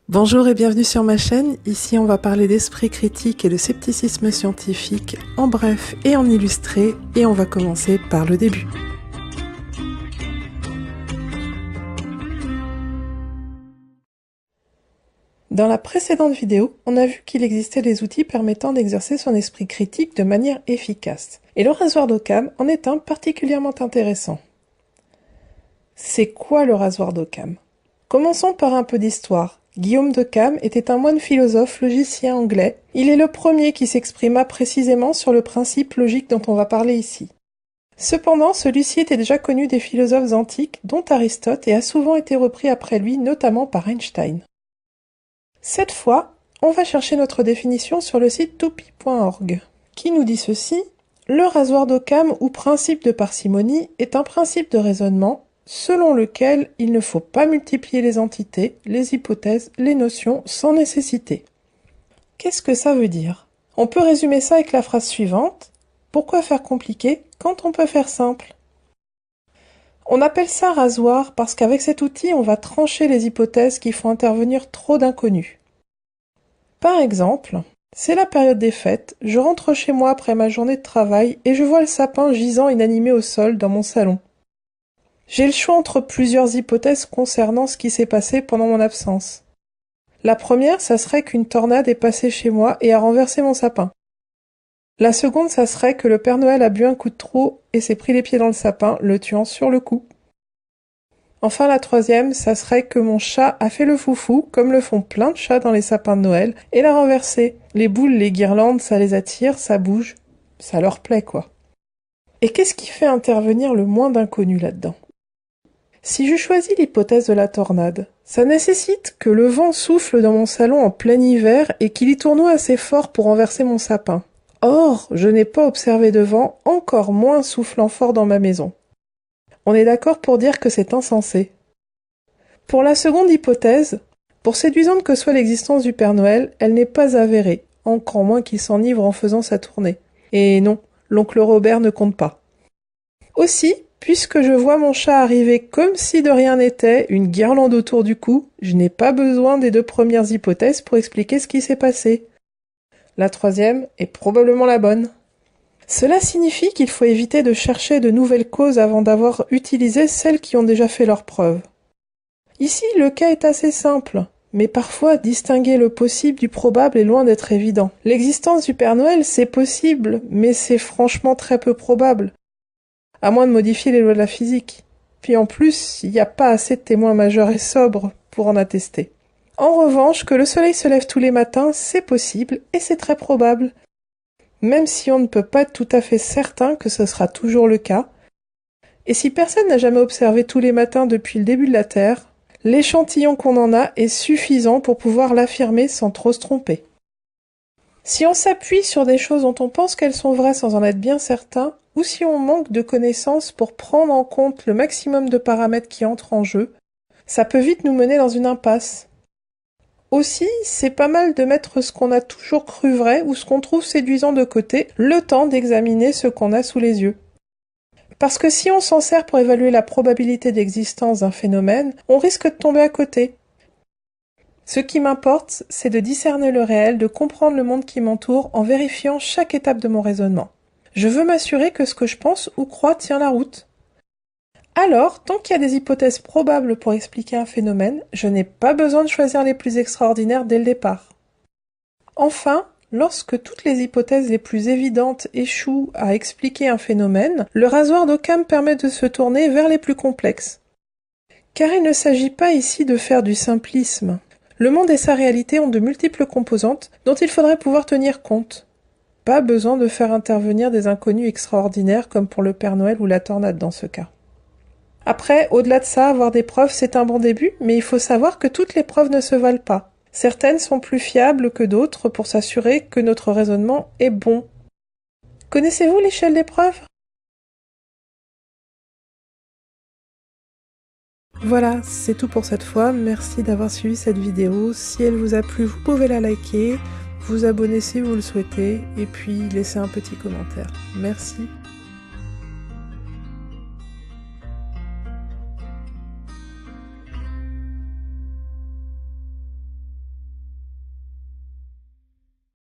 Bonjour et bienvenue sur ma chaîne. Ici on va parler d'esprit critique et de scepticisme scientifique en bref et en illustré, et on va commencer par le début. Dans la précédente vidéo, on a vu qu'il existait des outils permettant d'exercer son esprit critique de manière efficace, et le rasoir d'Occam en est un particulièrement intéressant. C'est quoi le rasoir d'Occam? Commençons par un peu d'histoire. Guillaume d'Occam était un moine philosophe logicien anglais. Il est le premier qui s'exprima précisément sur le principe logique dont on va parler ici. Cependant, celui-ci était déjà connu des philosophes antiques, dont Aristote, et a souvent été repris après lui, notamment par Einstein. Cette fois, on va chercher notre définition sur le site toupi.org, qui nous dit ceci: le rasoir d'Occam ou principe de parcimonie est un principe de raisonnement selon lequel il ne faut pas multiplier les entités, les hypothèses, les notions sans nécessité. Qu'est-ce que ça veut dire? On peut résumer ça avec la phrase suivante: pourquoi faire compliqué quand on peut faire simple? On appelle ça rasoir parce qu'avec cet outil, on va trancher les hypothèses qui font intervenir trop d'inconnus. Par exemple, c'est la période des fêtes, je rentre chez moi après ma journée de travail et je vois le sapin gisant inanimé au sol dans mon salon. J'ai le choix entre plusieurs hypothèses concernant ce qui s'est passé pendant mon absence. La première, ça serait qu'une tornade est passée chez moi et a renversé mon sapin. La seconde, ça serait que le Père Noël a bu un coup de trop et s'est pris les pieds dans le sapin, le tuant sur le coup. Enfin, la troisième, ça serait que mon chat a fait le foufou, comme le font plein de chats dans les sapins de Noël, et l'a renversé. Les boules, les guirlandes, ça les attire, ça bouge, ça leur plaît quoi. Et qu'est-ce qui fait intervenir le moins d'inconnus là-dedans? Si je choisis l'hypothèse de la tornade, ça nécessite que le vent souffle dans mon salon en plein hiver et qu'il y tournoie assez fort pour renverser mon sapin. Or, je n'ai pas observé de vent, encore moins soufflant fort dans ma maison. On est d'accord pour dire que c'est insensé. Pour la seconde hypothèse, pour séduisante que soit l'existence du Père Noël, elle n'est pas avérée, encore moins qu'il s'enivre en faisant sa tournée. Et non, l'oncle Robert ne compte pas. Aussi, puisque je vois mon chat arriver comme si de rien n'était, une guirlande autour du cou, je n'ai pas besoin des deux premières hypothèses pour expliquer ce qui s'est passé. La troisième est probablement la bonne. Cela signifie qu'il faut éviter de chercher de nouvelles causes avant d'avoir utilisé celles qui ont déjà fait leurs preuves. Ici, le cas est assez simple, mais parfois distinguer le possible du probable est loin d'être évident. L'existence du Père Noël, c'est possible, mais c'est franchement très peu probable, à moins de modifier les lois de la physique. Puis en plus, il n'y a pas assez de témoins majeurs et sobres pour en attester. En revanche, que le soleil se lève tous les matins, c'est possible et c'est très probable, même si on ne peut pas être tout à fait certain que ce sera toujours le cas. Et si personne n'a jamais observé tous les matins depuis le début de la Terre, l'échantillon qu'on en a est suffisant pour pouvoir l'affirmer sans trop se tromper. Si on s'appuie sur des choses dont on pense qu'elles sont vraies sans en être bien certain, ou si on manque de connaissances pour prendre en compte le maximum de paramètres qui entrent en jeu, ça peut vite nous mener dans une impasse. Aussi, c'est pas mal de mettre ce qu'on a toujours cru vrai ou ce qu'on trouve séduisant de côté, le temps d'examiner ce qu'on a sous les yeux. Parce que si on s'en sert pour évaluer la probabilité d'existence d'un phénomène, on risque de tomber à côté. Ce qui m'importe, c'est de discerner le réel, de comprendre le monde qui m'entoure en vérifiant chaque étape de mon raisonnement. Je veux m'assurer que ce que je pense ou crois tient la route. Alors, tant qu'il y a des hypothèses probables pour expliquer un phénomène, je n'ai pas besoin de choisir les plus extraordinaires dès le départ. Enfin, lorsque toutes les hypothèses les plus évidentes échouent à expliquer un phénomène, le rasoir d'Occam permet de se tourner vers les plus complexes. Car il ne s'agit pas ici de faire du simplisme. Le monde et sa réalité ont de multiples composantes dont il faudrait pouvoir tenir compte. Pas besoin de faire intervenir des inconnus extraordinaires comme pour le Père Noël ou la tornade dans ce cas. Après, au-delà de ça, avoir des preuves, c'est un bon début, mais il faut savoir que toutes les preuves ne se valent pas. Certaines sont plus fiables que d'autres pour s'assurer que notre raisonnement est bon. Connaissez-vous l'échelle des preuves? Voilà, c'est tout pour cette fois. Merci d'avoir suivi cette vidéo. Si elle vous a plu, vous pouvez la liker, vous abonner si vous le souhaitez, et puis laisser un petit commentaire. Merci.